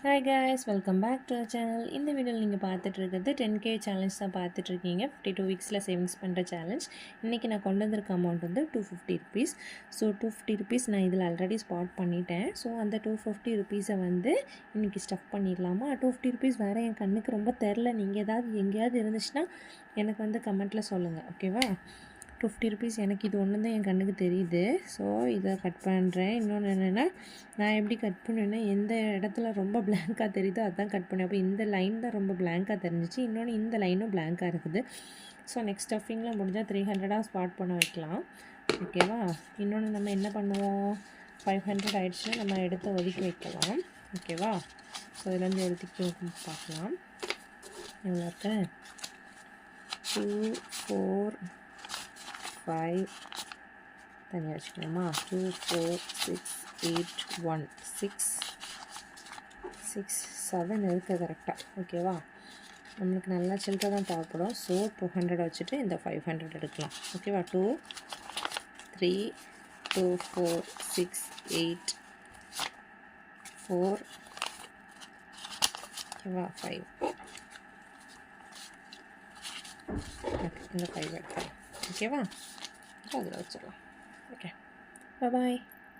Hi guys, welcome back to channel. இந்த வீடியோவில் நீங்கள் பார்த்துட்டு இருக்கிறது 10K சேலஞ்ச் தான் பார்த்துட்ருக்கீங்க. 52 வீக்ஸில் சேவிங்ஸ் பண்ணுற சேலஞ்ச். இன்றைக்கி நான் கொண்டு வந்திருக்க அமௌண்ட் வந்து 250 ருபீஸ். ஸோ 250 ருபீஸ் நான் இதில் ஆல்ரெடி ஸ்பாட் பண்ணிட்டேன். ஸோ அந்த 250 ருபீஸை வந்து இன்றைக்கி ஸ்டஃப் பண்ணிடலாமா? 250 ருபீஸ் வேறு என் கண்ணுக்கு ரொம்ப தெரில. நீங்கள் எங்கேயாவது இருந்துச்சுன்னா எனக்கு வந்து கமெண்ட்டில் சொல்லுங்கள், ஓகேவா? 250 ருபீஸ் எனக்கு இது ஒன்று தான் என் கண்ணுக்கு தெரியுது. ஸோ இதை கட் பண்ணுறேன். இன்னொன்று என்னென்னா, நான் எப்படி கட் பண்ணுவேன்னா, எந்த இடத்துல ரொம்ப பிளாங்காக தெரியுதோ அதுதான் கட் பண்ணேன். அப்போ இந்த லைன் தான் ரொம்ப பிளாங்காக தெரிஞ்சிச்சு. இன்னொன்று இந்த லைனும் பிளாங்காக இருக்குது. ஸோ நெக்ஸ்ட் ஸ்டஃபிங்கில் முடிஞ்சால் 300 ஸ்பாட் பண்ண வைக்கலாம், ஓகேவா? இன்னொன்று நம்ம என்ன பண்ணுவோம், 500 ஆகிடுச்சுன்னா நம்ம எடுத்து ஒதுக்கி வைக்கலாம், ஓகேவா? ஸோ இதுலேருந்து எடுத்து பார்க்கலாம். எவ்வளோ இருக்கு? 2 4 5 தனியாக வச்சுக்கலாமா? 2 4 6 8 1 6 6 7 இருக்குது கரெக்டாக, ஓகேவா? நம்மளுக்கு நல்லா சில்லறை தான் தேவைப்படும். ஸோ 200 வச்சுட்டு இந்த 500 எடுக்கலாம், ஓகேவா? 2 3 2 4 6 8 4, ஓகேவா? 5. ஓகே, இந்த 5 எடுக்கலாம், ஓகேவா? அதில் வச்சிடலாம். ஓகே, பாய்.